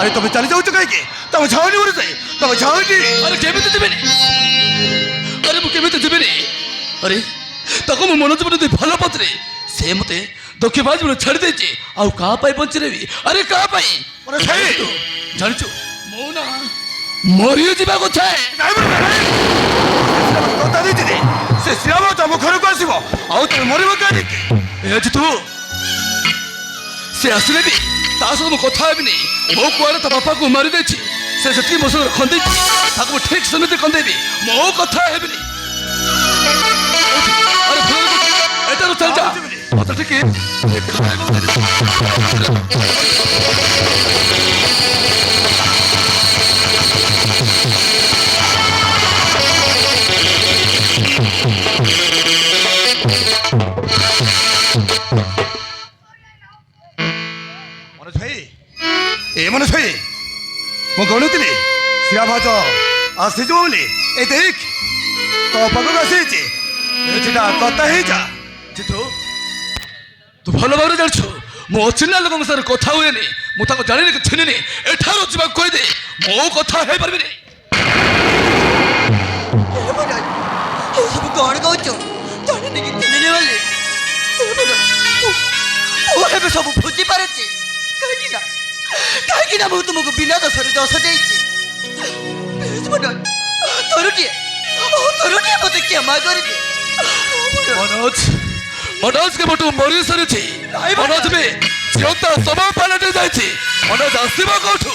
अरे तुम्हें चली जाऊ कहीं तुम जाओनी बोले तुम जाओनी अरे केमिति देबेनी अरे मु केमिति देबेनी अरे ताको मु मनोज बने दे भलो पत्रे से मते धोखेबाज बने छाड़ देछि आ का पाई बंचरेबी अरे का पाई अरे सही जानिछु मो ना मरियो जीवा को छाए कथा देछि से श्रीराम तुम घर को आसीबो आ तुम मरिबो काहे ए तू से आसले भी तास मु कथा हेबिनी मो कुआरे तो बापा को मारी देछि से जति मो संग खंदे ताको ठीक समिति खंदेबी मो कथा हेबिनी अरे भूल एटा चल जा मत ठीक मनोज भाई ए मनोज भाई मु गणुतिली श्रीरा भाज आसीज बोली ए देख तो पाखक आसीछि एटा कथा हे जा जितु तू भल भाव जानु मो अचिन्ना लोक साथ कथा हुए मुझे जानी कि छिनी एठार जा कहीदे मो कथा है पार्बी सब कौन कौच जाने कि चिन्हने वाले वो है सब बुझी पारे कहीं ना मुझे तुमको बिना दस दस दे तोरुटिए मत क्षमा कर दे मनोज मनोज के बटू मरी सारी मनोज भी जीवता समय पलटि जाए मनोज आसब कौटू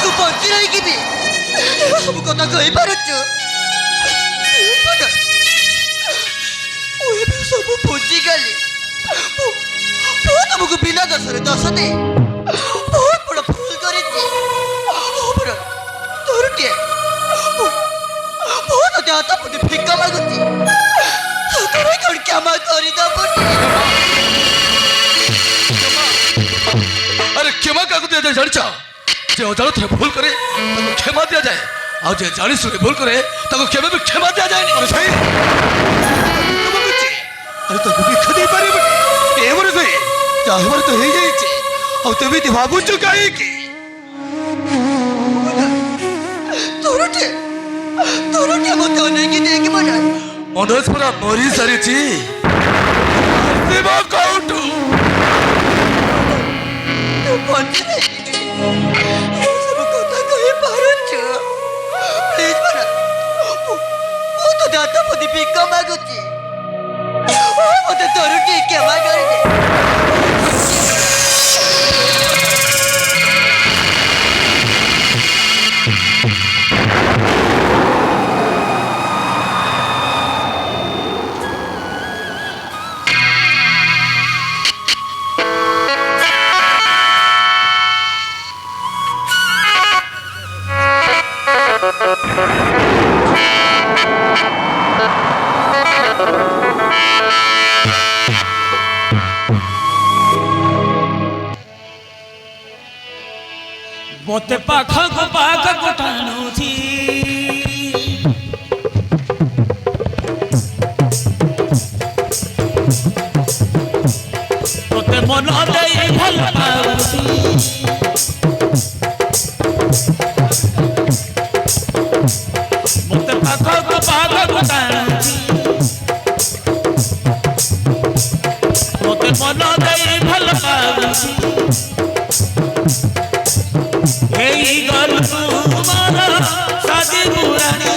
तू बंची रही भी सब कथा कही पारुचु सब बुझी गली तुमको बिना दस दस दे बहुत बड़ा भूल कर बहुत हाथ मुझे फिका मागुची क्षमा कर अरे क्षमा क्या दिया जाए जानी जे अजाणत भूल करे क्षमा दिया जाए आज जे जानी शुणी भूल करे केवे भी क्षमा दिया जाए अरे तो दुख दे पारे ए मरे सही चाहवर तो हे जाइछि आ तबे ती भाबुछु काहे की तोरुटे मत नहीं कि देख मना मनोज पूरा मरी सारी आसब कौटू तू बंची रही सब कथा कही पारुचु प्लीज मना वो तो दाता पति भिक्षा मागुची मत तोरुटे क्षमा कर दे मोते पाखक पाखक टाणुची मोते मन देई भल पाउची मोते पाखक पाखक टाणुची मोते मन देई भल पाउची गल तुम्हारा शादी पुरानी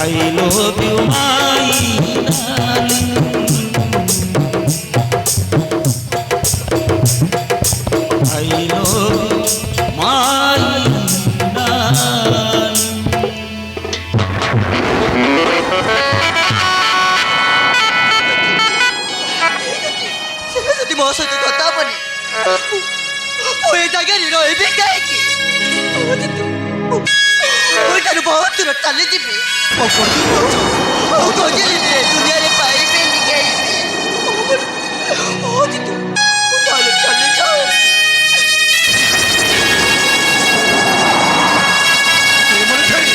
I love you, my darling. I love you, my darling. Di mo sa dito tapon Uy, jangan ni Roy, bigay ki. Uy, kano ba ako tulad tali di bi? Ako di mo. Ako di ni dunia ni pa ibe ni kay ibe. ଜିତୁ ମୁଁ ତାହେଲେ ଚାଲି ଯାଉଛି। ଏମାନେ ଛାଇ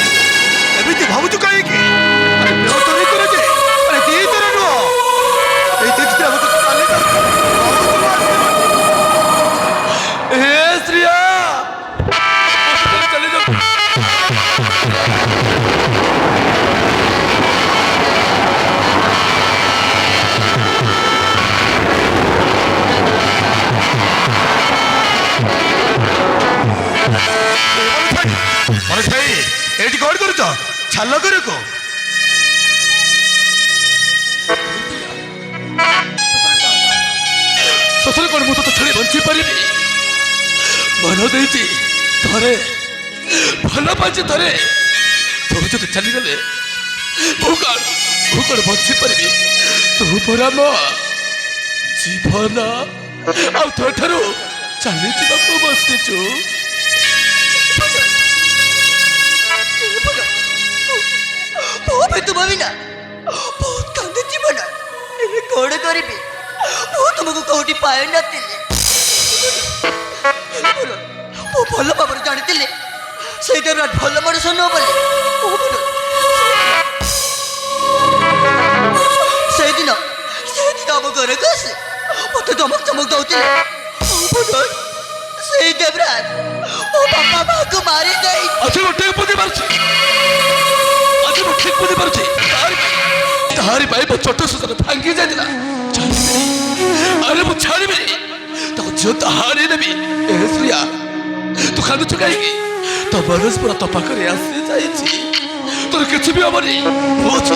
ଏମିତି ଭାବୁଛୁ କାହିଁକି? ଆରେ ଦେହ ତ ନେଇ କରେ ଯେ ଆରେ ଦେଇ ତୋର ନୁହଁ ଏଇ ଦେଖିଥିଲା ମତେ ଚାଲି ହେ ଶ୍ରିୟା ଚାଲି ଯାଉ। ମନେ ଛାଇ ଏଇଠି କଣ କରୁଛ? ଛାଲ କରକୁ ସତରେ କଣ ମୁଁ ତତେ ଛାଡ଼ି ବଞ୍ଚି ପାରିବି? ମନ ଦେଇଛି ଥରେ, ଭଲ ପାଇଛି ଥରେ। ତୁ ଯଦି ଚାଲିଗଲେ ମୁଁ କଣ ବଞ୍ଚି ପାରିବି? ତୁ ପରା ମୋ ଜୀବନ, ଆଉ ତୋ ଠାରୁ ଚାଲିଯିବାକୁ ବସିଛୁ। ମୁଁ ତୁମ ବିନା ବହୁତ କାନ୍ଦୁଛି ମନା। ଏବେ କଣ କରିବି? ମୁଁ ତୁମକୁ କୋଉଠି ପାଇନଥିଲି। ମୁଁ ଭଲ ଭାବରେ ଜାଣିଥିଲି ସେଇଟା ବିରାଟ ଭଲ ମଣିଷ ନୁହଁ ବୋଲି। ସେଇଦିନ ଆମ ଘରକୁ ଆସି ମତେ ଧମକ ଚମକ ଦଉଥିଲେ। ସେଇ ଦେବରାଜ ମୋ ବାପା ମାଆକୁ ମାରି ଦେଇ ଆଜି ମୁଁ ଠିକ ବୁଝିପାରୁଛି, ଆଜି ମୁଁ ଠିକ ବୁଝିପାରୁଛି। ତାହାରି ପାଇଁ ମୋ ଛୋଟ ସୁତରା ଭାଙ୍ଗି ଯାଇଥିଲା। ଛାଡ଼ିବିନି, ଆରେ ମୁଁ ଛାଡ଼ିବିନି। ତାକୁ ଝିଅ ତାହାରି ନେବି। ଏ ଶ୍ରିୟା ତୁ କାନ୍ଦୁଛୁ କାହିଁକି? ତୋ ବରସ ପୁରା ତୋ ପାଖରେ ଆସି ଯାଇଛି। ତୋର କିଛି ବି ହବନି। ମୁଁ ଅଛି।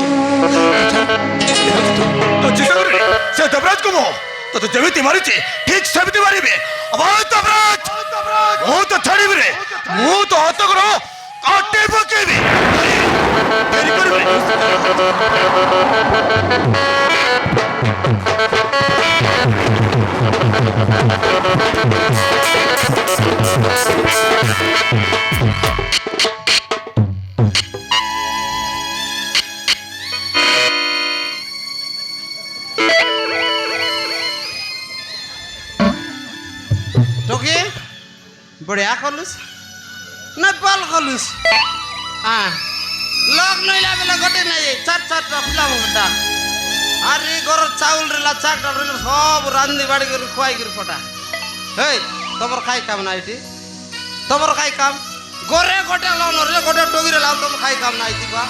ତ ଚିନ୍ତା କରୁନି ସେ ଦେବରାଜକୁ ତତେ ଯେମିତି ମାରିଛି ଠିକ ସେମିତି ମାରିବେ। ଦେବରାଜ ମୁଁ ତ ଛାଡ଼ିବି ରେ, ମୁଁ ତ ହତକର କାଟି ପକେଇବି। ଫେରି କରିବି। टोके बढ़िया कलुस ना पाल कलुस हाँ लोग नहीं ला बेला गटे नहीं चार चार टपला मुंडा अरे गोर चावल रेला चाक डर सब रांदी बाड़ी कर खुआई कर फटा हे तमर खाई काम ना इटी तमर खाई काम गोरे गोटे लो नरे गोटे टोगी रे लाओ तुम खाई काम ना इटी बा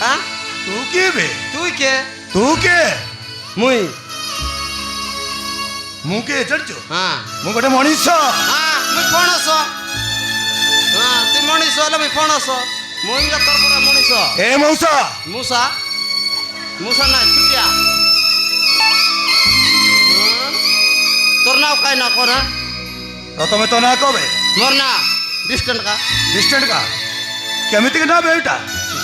हाँ तू के बे? तू के मुई ମୁଁ କିଏ ଜାଣିଛୁ? हाँ ମୁଁ ଗୋଟେ ମଣିଷ। हाँ मुई पणस हाँ तू मनीष हेले मुई पणस मुई रे तोर परा मनीष ଏ ମଉସା मूसा मूसा ना चुटिया तोर नाव काय ना कोना ତମେ ତ ନା କବେ मोर ना डिस्टेंट का डिस्टेंट का କେମିତି କି ନା ବେ ଏଇଟା?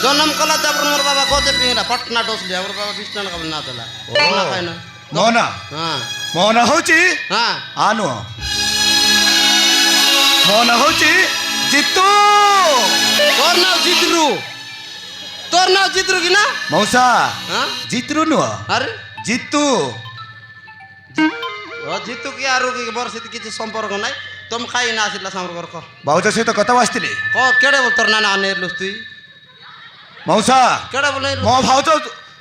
जन्म कला जब मोर बाबा गोदे पिंगला पटना डोस लिया मोर बाबा डिस्टेंट का ना देला ना काय ना ମୋ ନା हाँ ମୋ ନା ହଉଛି हाँ ଆ ନୁହଁ, ମୋ ନା ହଉଛି ଜିତୁ। तोर नाव जितरू की ना ମଉସା हाँ ଜିତୁ ନୁହଁ, अरे ଜିତୁ। ଜିତୁ କି ଆରୁ କି ମୋର ସେଠି କିଛି ସମ୍ପର୍କ ନାହିଁ ତମ ଖାଇ ନା ଆସିଲା ସମ୍ପର୍କ କହ ଭାଉଜ ସହିତ କଥା ଆସିଥିଲି। କେଡ଼େ ବୋଲ ତୋର ନାନା ଆନେଲୁସ୍ ତୁଇ ମଉସା କେଡ଼େ ବୋଲ ମୋ ଭାଉଜ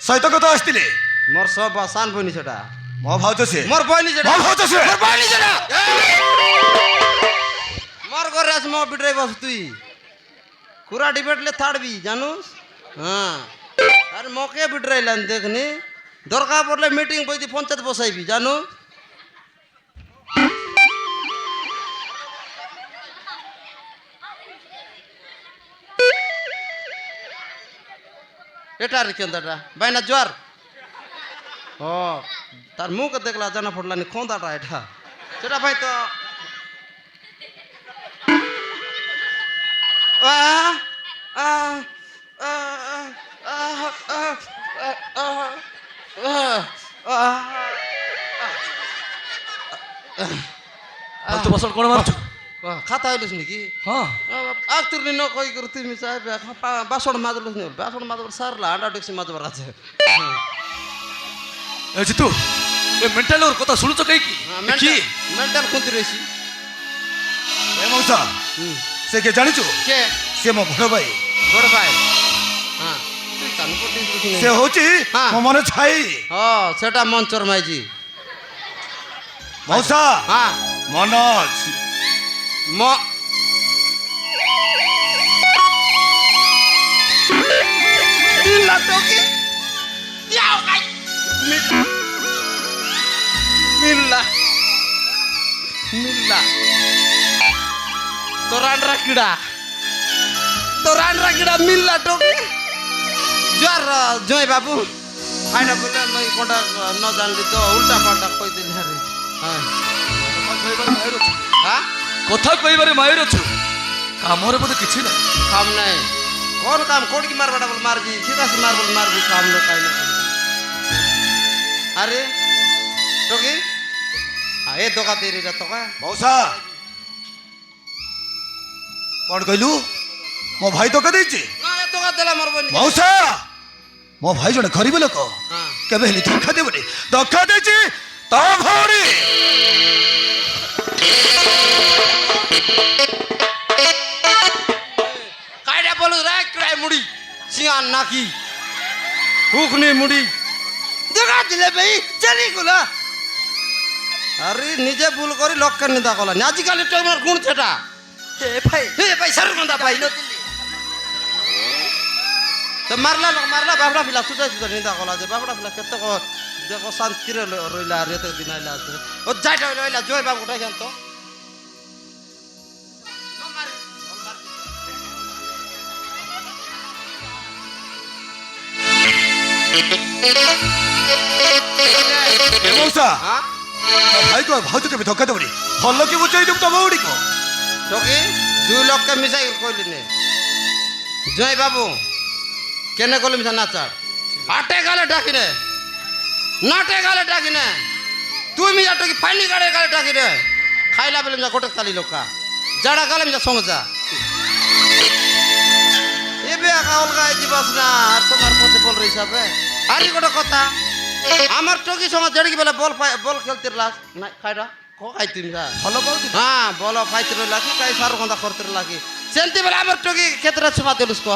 ସହିତ କଥା ଆସିଥିଲି। ମୋର ସବ ସାନ ବନି ସେଟା ମୋ ଭାଉଜ ସିଏ, ମୋର ବନି ସେଟା ମୋ ଭାଉଜ ସିଏ। ମୋର ବନି ସେଟା ମୋର ଘରେ ଆସି ମୋ ବିଟରେ ବସ ତୁଇ କୁରା ডিবেটলে থাড়বি জানুস হ্যাঁ আরে মোকে বিটরাইলান দেখনি দরকার পড়লে মিটিং বইতি পঞ্চায়েত বসাইবি জানু এটা রে কেন্দাটা বাইনা জ্বর ও তার মুখ দেখলা জানা পড়লানি খোঁদাটা এটা সেটা ভাই তো ଆଉ ତୁ ବସଲ କଣ ମାରୁଛୁ? खाता आइलुस निकी ହଁ आग तुरनी न कोई करती मिसाय बासण माजलुस नि बासण माजबर सारला आंडा डेक्सी माजबर আছে ଏ ଜିତୁ ଏ ମେଣ୍ଟାଲ କଥା ଶୁଣୁଛ କାହିଁକି କିଏ মেন্টাল খুঁতি রয়েছি ଏ ମଉସା ସେ କିଏ ଜାଣିଛୁ কে ସେ ମୋ ବଡ଼ ଭାଇ বড় ভাই হ্যাঁ তুই কান পড়তে দিছিস ସେ ହଉଛି ହଁ। ମୋ ମନେ ଛାଇ সেটা মঞ্চর মাইজি ମଉସା হ্যাঁ ମନୋଜ ম মিল্লা তোকে যাও গাই মিল্লা মিল্লা তোরানরা কিড়া মিল্লা তোকে জর জয় বাবু খাইনা বলে নই কোনটা ন জানলি তো উল্টা পাল্টা কই দিলি আরে হ্যাঁ হ্যাঁ କଥା କହିବାରେ ମାହିର ଅଛୁ କାମରେ ବୋଧେ କିଛି ନାହିଁ কাম নাই কোন কাম কোড়কি মারবাটা বল মারবি ঠিক আছে মার বল মারবি কাম লো কাই না আরে তোকে এ দোকা দেরি রা তোকা ମଉସା କ'ଣ କହିଲୁ ମୋ ଭାଇ ଧୋକା ଦେଇଛି না এ দোকা দেলা মরবনি ମଉସା ମୋ ଭାଇ ଜଣେ ଗରିବ ଲୋକ হ্যাঁ କେବେ ହେଲେ ଧୋକା ଦେବନି ଧୋକା ଦେଇଛି ତା ଭଉଣୀ কাইডা বলু রে কিড়াই মুড়ি সিয়ান নাকি হুকনি মুড়ি দোকা দিলে ভাই চলি গুলা আরে নিজে ভুল করি লক্ষ্যের নিন্দা কলা আজকাল টাইমের গুণ সেটা হে ভাই সার গন্ধা পাই তো মারলা বাবড়া পিলা সুদা নিন্দা কলা যে বাবড়া পিলা কেতে দেখো শান্তিরে রইলা আর এতে দিন আইলা আছে ও যাইটা রইলা জয় বাবু উঠাই জান তো ଏ ମଉସା হ্যাঁ ମୋ ଭାଇକୁ ଆଉ ଭାଉଜ କେବେ ଧୋକା ଦେବନି ଭଲ କି ବୁଝେଇ ଦେବୁ ତମ ଭଉଣୀକୁ তোকে 2 লক্ষ মিশাই কইলি নে জয় বাবু কেনে কইলি মিশা নাচার আটে গালে ডাকি নে নাটে গালে ডাকি নে তুই মিশা টকি ফাইনি গালে ডাকি নে খাইলা বলে মিশা গোটে তালি লোকা জাড়া গালে মিশা সমজা এবে একা অলগা দিবাস না আর তোমার পথে বল রই হিসাবে আরে গোটে কথা আমার টকি সমাজ জড়ি বেলা বল খেলতে লাস না খাইরা কো খাই তুমি যা ଭଲ ପାଉଛୁ হ্যাঁ বলো ফাইতে লাগি কাই সার গন্ধা করতে লাগি সেন্তি বেলা আমার টকি ক্ষেত্রে ছুমা দেলুস কো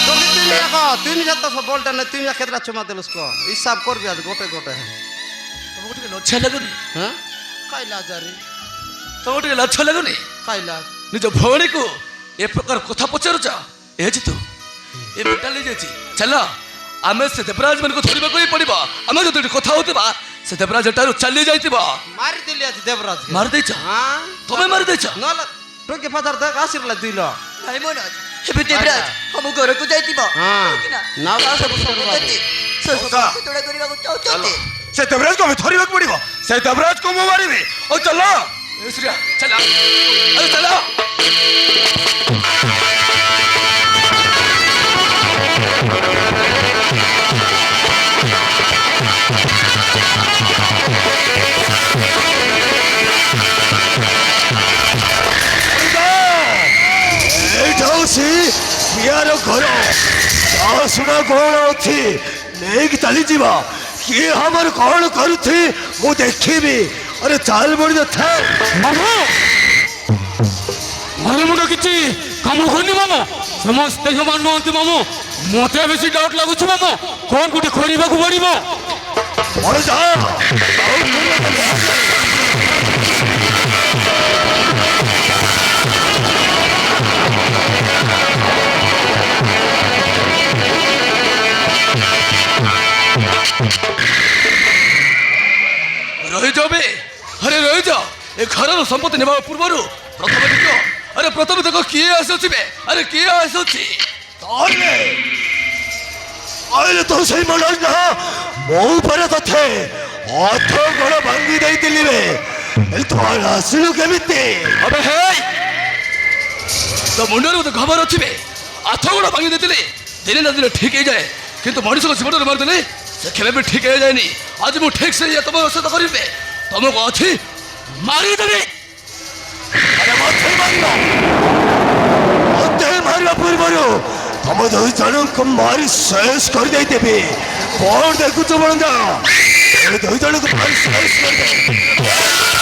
টকি তুমি দেখো তুমি যত বলটা না তুমি ক্ষেত্রে ছুমা দেলুস কো হিসাব করবি আজ গোটে গোটে ତମକୁ ଟିକେ ଲଜ୍ଜା ଲାଗୁନି হ্যাঁ কাইলা জারি ତମକୁ ଟିକେ ଲଜ୍ଜା ଲାଗୁନି কাইলা ନିଜ ଭଉଣୀକୁ ଏ ପ୍ରକାର କଥା ପଚାରୁଛ ଏ ଜିତୁ ଏ ମେଣ୍ଟାଲ ହେଇଯାଇଛି ଚାଲ ଆମେ ସେ ଦେବରାଜ ମାନଙ୍କୁ ଧରିବାକୁ ହିଁ ପଡିବ ଆମେ ଯଦି ଏଠି କଥା ହଉଥିବା ସେ ଦେବରାଜ ଏଠାରୁ ଚାଲି ଯାଇଥିବ মারি দিলি আজ দেবরাজ ମାରିଦେଇଛ হ্যাঁ ତମେ ମାରିଦେଇଛ নলা টকি ফাদার দেখ আসিরলা দিল ভাই মনোজ ଏବେ ଦେବରାଜ ଆମ ଘରକୁ ଯାଇଥିବ হ্যাঁ କିନା নাও ସବୁ ସମ୍ପତ୍ତି ମଉସା। ଯୋଡ଼ା କରିବାକୁ ଚାହୁଁଛନ୍ତି ସେ ଦେବରାଜକୁ ଆମେ ଧରିବାକୁ ପଡିବ ସେ ଦେବରାଜକୁ ମୁଁ ମାରିବି ଓ ଚାଲ ଏ ଶ୍ରୀୟା ଚାଲ ଆରେ ଚାଲ এইটা হচ্ছে ପ୍ରିୟାର ଘର ଶୁଣା କ'ଣ ଅଛି ନେଇକି ଚାଲିଯିବା କିଏ ଆମର କ'ଣ କରୁଛି ମୁଁ ଦେଖିବି ଆରେ ଚାଲ ବଢି ଥାଏ ମାମୁ ଘରେ ମୁଣ୍ଡ କିଛି କାମ କରୁନି ମାମୁ ସମସ୍ତେ ସମାନ ନୁହନ୍ତି ମାମୁ ମତେ ବେଶୀ ଡାଉଟ୍ ଲାଗୁଛି ମାମୁ କଣ ଗୋଟେ କରିବାକୁ ପଡିବ ରହିଯାଅ ବେ ଆରେ ରହିଯାଅ ଏ ଘରର ସମ୍ପତ୍ତି ନେବା ପୂର୍ବରୁ ପ୍ରଥମେ ଦେଖ ଆରେ ପ୍ରଥମେ ଦେଖ କିଏ ଆସୁଛି ବେ ଆରେ କିଏ ଆସୁଛି ଆଇଲେ ତ ସେଇ ମନୋଜ ନା ମୋ ଉପରେ ତଥେ ଅଥ ଗୋଡ଼ ଭାଙ୍ଗି ଦେଇଥିଲି ବେ ତୁ ଆସିଲୁ କେମିତି अबे हे तो मुंडर में तो खबर अच्छी बे आठो गोड़ भांगी देते दिने ना दिने ठीक है जाए किंतु मनुष्य को जीवन मार देले से केबे भी ठीक है जाएनी आज मु ठीक से ये तुम औषध करिबे तुमको अच्छी मारी देबे अरे मते मारिला पूର୍ବରୁ ତମ ଦୁଇ ଜଣଙ୍କୁ ମାରି ଶେଷ କରିଦେଇଦେବି କଣ ଦେଖୁଛ ବଣଜା? ଏ ଦୁଇ ଜଣକୁ ଭାଇ ସାଇଜ କରିଦେ।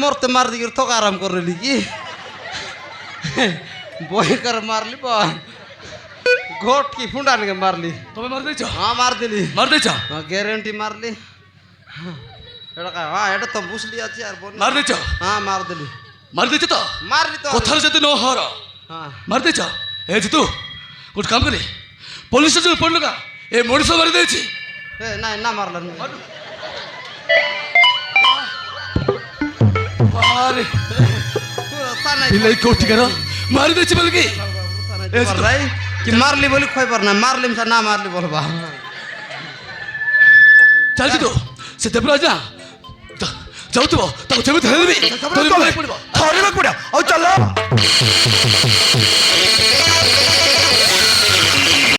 मरते मार दी थोक आराम कर रही की बही कर मार ली घोट की फुंडान के मार ली তুমি মার দিয়েছ? हाँ मार दिली মার দিয়েছ? हाँ गारंटी मार ली हाँ এটা তো বুঝলি আছে আর বল মার দিয়েছ? हाँ मार दिली মার দিয়েছ তো? मार ली तो কোথাও যেতে ন হর हाँ মার দিয়েছ? এ জিতু গোট কাম করি পুলিশ স্টেশন পড়লো কা এ মଣିষ মারি দিয়েছি ए नहीं ना मारला আরে বিলাই কোটি কর মারি দিয়েছি বল কি कि मारली बोली खोई पर ना मारली ना मारली बोलबा ଚାଲିଛି ତୁ ସେ ଦେବରାଜ ନା ଯାଉଥିବ ତାକୁ ଯେମିତି ଧରିଦେବି ଧରିବାକୁ ପଡିବ